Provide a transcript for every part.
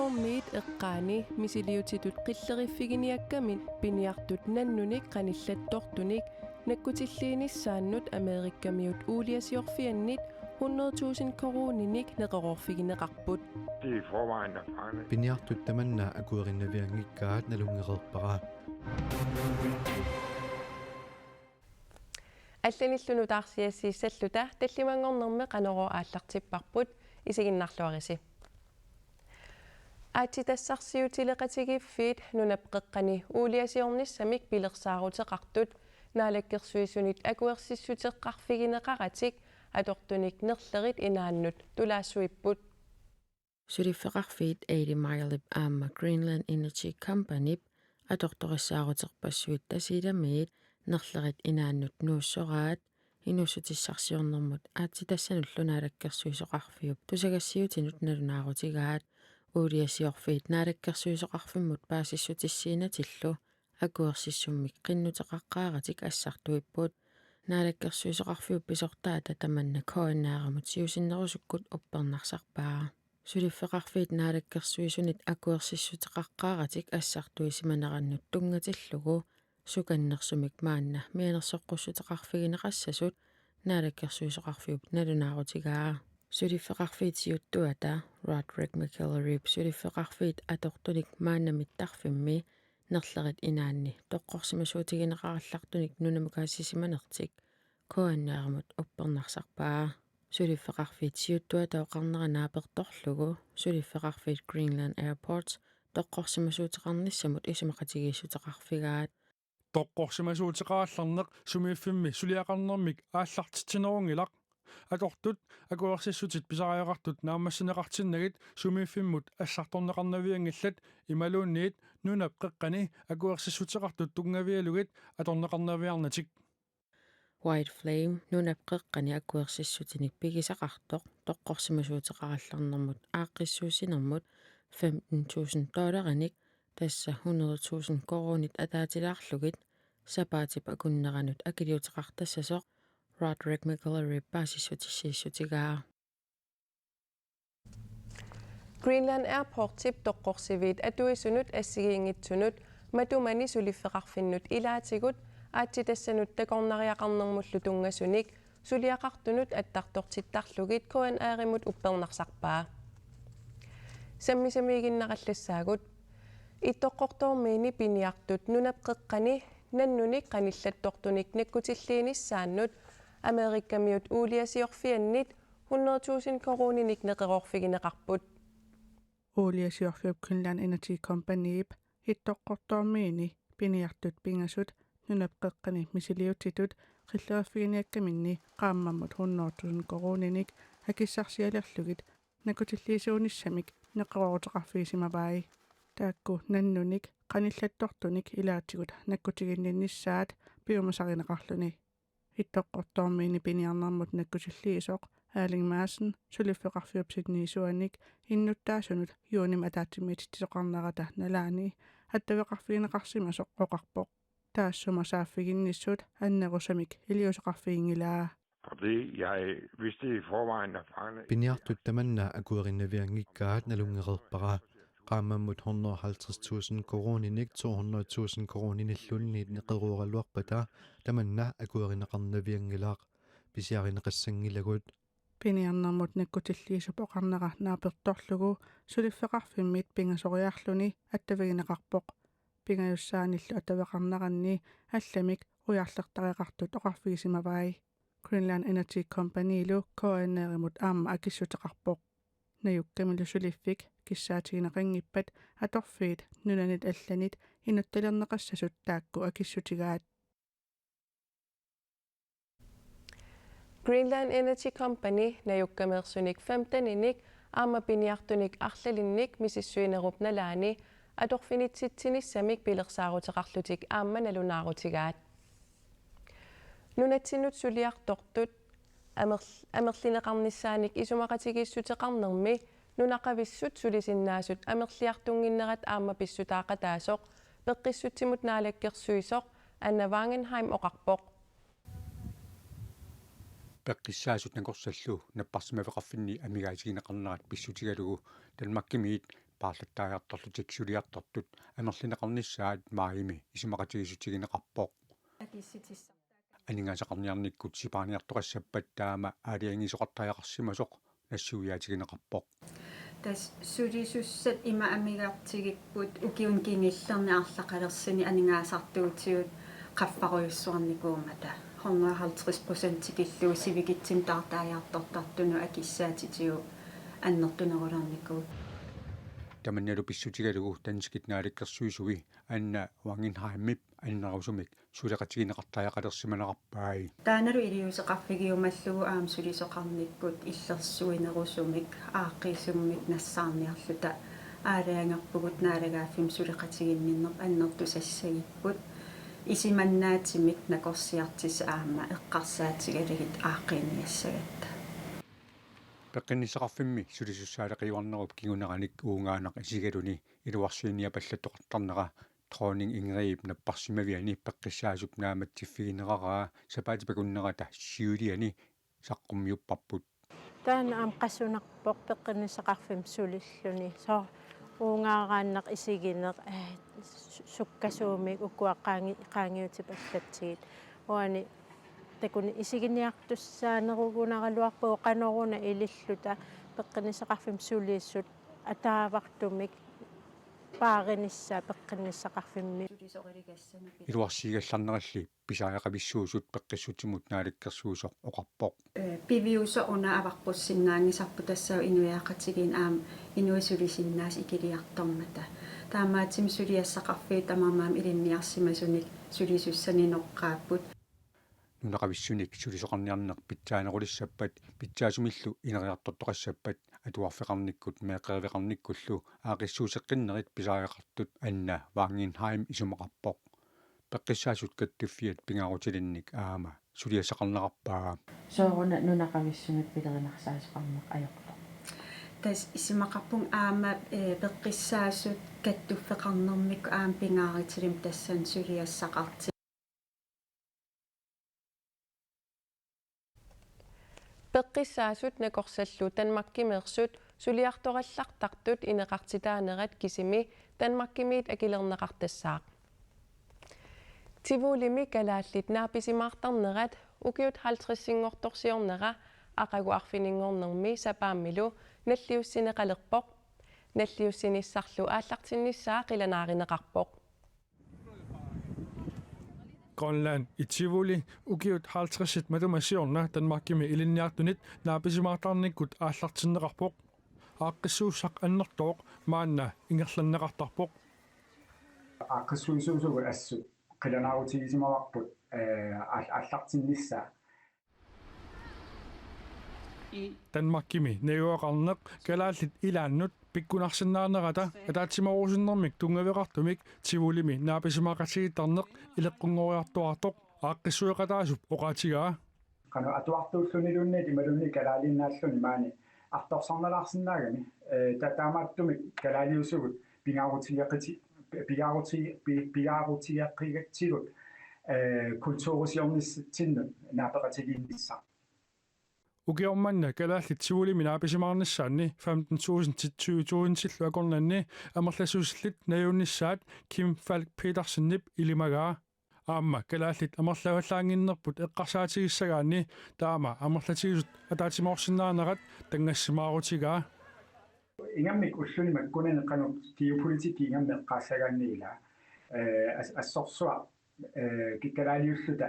toqqortormiit eqqaani misiliutitut qilleriffigiниаккамит пиниартут наннуник qanillattortunik наккутиллиинissaannут америккамиут уулиасиорфианнит 100,000 koruninik neqerorfigineqarput Det er i forvejen erfarne. Piniartut tamanna akuerinnaviangikkaat nalungeqerpara. алланиллуну таарсиассииссаллута таллимангорнерме qanoro ааллартиппарпут исигиннарлуариси аатитассарсиутилеqatigiffiit нунапqeqqani уулиасиорниссамик пилерсаарутеqartut наалаккерсуисунит акуерсиссутеққарфигинеқаратик атортуник нерлерит инааннут тулаассуиппут сулиффеқарфиит 80 Mile аама Greenland Energy Company аторториссаарутерпассуит тасиламиит нерлерит инааннут нууссораат инуссутиссарсиорнэрмут аатитассануллунаалаккерсуисоқарфиуп тусагассиутинут налунаарутигаат уулиасиорфиит наалаккерсуисоқарфиммут паасиссутиссиинатиллу акуерсиссуммик қиннутеқаққааратик ассартуиппут наалаккерсуисоқарфиуп писортаата таманна коаннаарамут сиусиннерусуккут уппернарсарпаа сулиффеқарфиит наалаккерсуисунит акуерсиссутеқаққааратик ассартуи симанераннут тунгатиллугу суканнерсумик маанна мианерсоққуссутеқарфигинеқассасут наалаккерсуисоқарфиуп налунаарутигаа сулиффеқарфиит сиуттуата Roderick McEllerip сулиффеқарфиит атортуник мааннамиттарфимми нерлерит инаанни тоққорсимасуутигинеқараллартуник нунамукаассисиманертик коаннаарамут уппернарсарпаа сулиффеқарфиит сиуттуата оқарнеранааперторлугу сулиффеқарфиит Greenland Airports тоққорсимасуутеқарниссамут исумақатигииссутеқарфигаат тоққорсимасуутеқаралларнеқ сумииффимми сулиақарнэрмик ааллартитсинерунгилақ атортут акуерсиссутит писариақартут наамассинеқартиннагит сумииффиммут ассарторнеқарнавиангиллат ималуунниит нунап қеққани акуерсиссутеқартут тунгавиалугит аторнеқарнавиарнатик White Flame нунап қеққани акуерсиссутиник пигисақартоқ тоққорсимасуутеқаралларнэрмут ааққиссуусинермут $15,000 тасса 100,000 korunit атаатилаарлугит сапаатип акуннеранут акилиутеқартассасоқ Roderick McEllerip паасиссутиссииссутигаа Greenland Airport tip toqqorsiviit atuisunut assigiingitsunut matumani suliffeqarfinnut ilaatigut aattitassanut takornariaqarnermullu tungasunik suliaqartunut attartortittarlugit koan aarimut uppernarсарпаа саммисамиигиннақаллассаагут иттоққортормиини пиниартут нунапқеққани наннуник qanillattortunik наккутиллиинissaannut америккамиут уулиасиорфианнит 100,000 koruninik neqerorfigineqarput уулиасиорфиуп Greenland Energy Company иттоққортормиини пиниартут пингасут нунапқеққани мисилиутитут qilleriffigiниаккаминни qaammammut 100,000 koruninik акиссарсиалерлугит накутиллиисуунissamик неқерорутеқарфигисимаваи таакку наннуник qanillattortunik ilaatигут наккутигинниннissaат пиумасаринеқарлуни иттоққортормиини пиниарнэрмут наккутиллиисоқ Erling Madsen сулиффеқарфиуп сидниисуаник иннуттаасунут юуним атаатсимиититтисоқарнерата налаани аттавеқарфигинеқарсимасоқ оқарпоқ таассумасааффигинниссут аннерусамик илиусеқарфигингилаа Fordi jeg vidste i forvejen erfarne. Piniartut tamanna akuerinnaviangikkaat nalungeqerpara qaamammut 150,000 koruninik 200,000 koruninillunniit neqeruuralluarpata tamanna akuerinneqarnaviangilaaq pisiarineqassangilagut пиниарнэрмут наккутиллиисуп оқарнера нааперторлугу сулиффеқарфиммит пингасориарлуни аттавигинеқарпоқ пингаюссааниллу атавеқарнеранни алламик уярлертариқартут оқарфигисимаваи Greenland Energy Company лу коаннеримут аама акиссутеқарпоқ наюккамилу сулиффик киссаатигинеқингиппат аторфиит нунанит алланит инутталернеқассасут таакку акиссутигаат Greenland Energy Company najukkamersunik 15inik aama piniartunik arlalinnik misissuinerup nalaani atorfinitsitsinnissamik pilersaaruteqarlutik aamma nalunaarutigaat nunatsinut suliartortut amerlineqarnissaanik isumaqatigiissuteqarnermi nunaqavissut sulisinnaasut amerliartunginnerat aamma pissutaaqataasoq peqqissutsimut naalakkersuisoq Anna Wangenheim oqarpoq пеққиссаасут накорсаллу наппарсимавеқарфинни амигаатигинеқарнерат писсутигалугу талмаккимиит парлаттаариарторлутик сулиартортут амерлинеқарнissaат маими исимақатигисутигинеқарпоқ анингасақарниарниккут сипааниартоқассаппат таама аалиангисоқартаяқарсимасоқ нассуиаатигинеқарпоқ тас сулисуссат има амигаартигиппут укиун кингиллерни арлақалерсини анингаасартуутиут qaffaquyussuarnikuumata 150% киллуу сивигитсим таартааjaartortartunu акиссаатитиу аннертунерулерникуу таманналу писсутигалугу танскит нааликкерсуисуи анна вангинхаймип аннерусумик сулеқатигинеқартаяқалерсиманеқарпаи тааналу илиусеқарфигиумаллугу аам сулисоқарниккут иллерсуинерусумик ааққисуммик нассаарниарлута аалаангерпугут наалагааффим сулеқатигинниннер аннерту сассагиппут исиманнаатимик накорсиартис аама эққарсаатигалагит ааққиниассагатта пеққиннисеқарфимми сулисуссаалеқиуарнеруп кигунераник уунгаанақ исигалуни илуарсииния паллаттоқартарнера троонинг ингриип наппарсимавиани пеққиссаасуп нааматсиффигинерараа сапаати пакуннерата сиулиани саққуммиуппарпут таана аам qasunarpoq peqqinnisaqarfim sulilluni so uungaaрааннеқ исигинеқ суккасуумик уккуаққаангиутип аллатсигит уани такуни исигиниартуссаанеругунаралуарпуу қаноруна илиллута пеққинnisaqarfim сулииссут атаавартумик пааринissaa пеққинnisaqarfimmi илуарсиигалларнералли писааяқависсуусут пеққиссутимут нааликкерсуусоқ оқарпоқ пивиуса уна аварпуссиннаангисарпу тассаа инуяақатигин аам инуисулисиннаас икилиартормата таамаатим сулиассақарфии тамарнаам илинниарсимасуник сулисуссаниноққааппут нунақависсуник сулисоқарниарнеқ питсаанерулиссаппат питсаасумиллу инериартортоқассаппат атуарфеқарниккут меқеривеқарниккуллу аақиссуусеққиннерит писааяқартут анна вангинхайм исумақарпоқ пеққиссаасут каттуффиат пингаарутилинник аама сулиассақарнеқарпаа сооруна нунақависсунут пилеринарсаасеқарнеқ аёқло тас исимақарпун аама пеққиссаасут каттуффеқарнермик аам пингааритилим тассан сулиассақарти пеққиссаасут накорсаллу танмаккимеерсут сулиартораллартартут инеқартитаанерат кисими танмаккимиит акилернеқартассаақ тивулими калааллит нааписимаартарнерат укиут 50-сингорторсиорнера ақагуарфинингорнерми сапааммилу наллиуссинеқалерпоқ наллиуссиниссарлу ааллартиннissaа қиланааринеқарпоқ Grønland i Tivoli ugiut 50 matumasiorna Danmarkimi ilinniartunit naapisimaartarnikkut aallartinneqarpoq aaqqissuussaq annertoq maanna ingerlanneqartarpoq aaqqissuisuusugu assu qilanaarutigisimavarput aallartinnissaa Danmarkimi neuaqarneq kalaallit ilaannut pikkunarsinnaarnerata ataatimaruusinnermik tungaveqartumik Tivolimi naapisimaaqatigittarneq ileqqungoriartuartoq aaqqissueqataasup oqaatigaa qanu atuartuullunilunni imalunni kalaalinnaalluni maani artorsarnalaarsinnaagami taamaattumik kalaaliusugut pigaarutigeqqigatsigut kultuurisiornissinnu naapeqatigiinnissa ukiormanna kalaallit Tivolimi naapisimaarnissaanni 15.000 til 20.000 akornanni amerlasuusillit najunnissaat Kim Falk Petersen-nip ilimagaa aamma kalaallit amerlavallaanginnerput eqqarsaatigisagaanni taama amerlatigisut ataatimaorsinnaarnerat tangassimaarutigaa ingammik ulluni makkunen qanu geopolitikki ingamme qaassagaanniila assorsua kikkalaaliulluta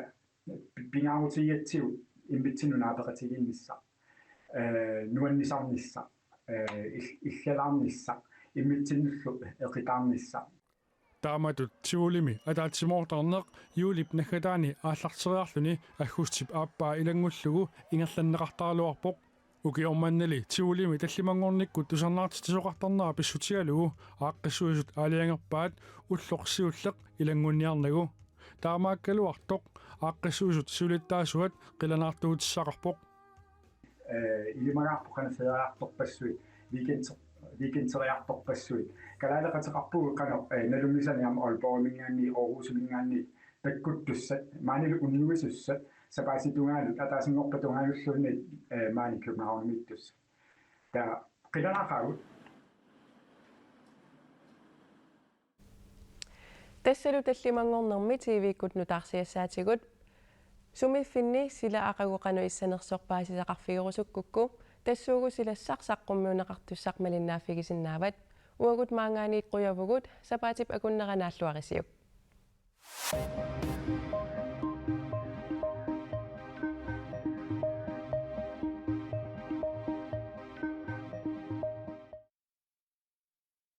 pingaarutigiatsigu имбитсину наапеқатигиннисса нуаннисарнисса иллалаарнисса иммитсиннуллу эқитаарнисса тааматут Tivolimi атаатсимоортарнеқ юулип наггатаани ааллартериарлуни аггустип ааппаа илангуллугу ингерланнеқартаалуарпоқ укиорманнали Tivolimi таллимангорниккут тусарнаартитисоқартарнера писсутигалугу ааққиссуисут аалиангерпаат уллоқсиуллеқ илангунниарнагу таамааккалуартоқ aaqqissuusut sulittaasuat qilanaartuutissaqarpoq ilimagaarpu qanafeeriartorpassuit weekendseriartorpassuit kalaaleqateqarpugu qano nalummisaniam olborimingaanni Aarhusumingaanni pakkuttussat maanilu unnuisussat sapaasitungaalut ataasingorpatungaanulluunni maani Københavnmittussa ta qilanaaqaagut тассалу таллимангорнэрми тивиккут нутаарсиассаатигут сумиффинни сила ақагуқану иссанерсорпаасисақарфигурусуккукку тассуугу силассарсаққуммиунеқартуссақ малиннааффигисиннаават уагут маангаанит қуявугут сапаатип акуннеранааллуарисиук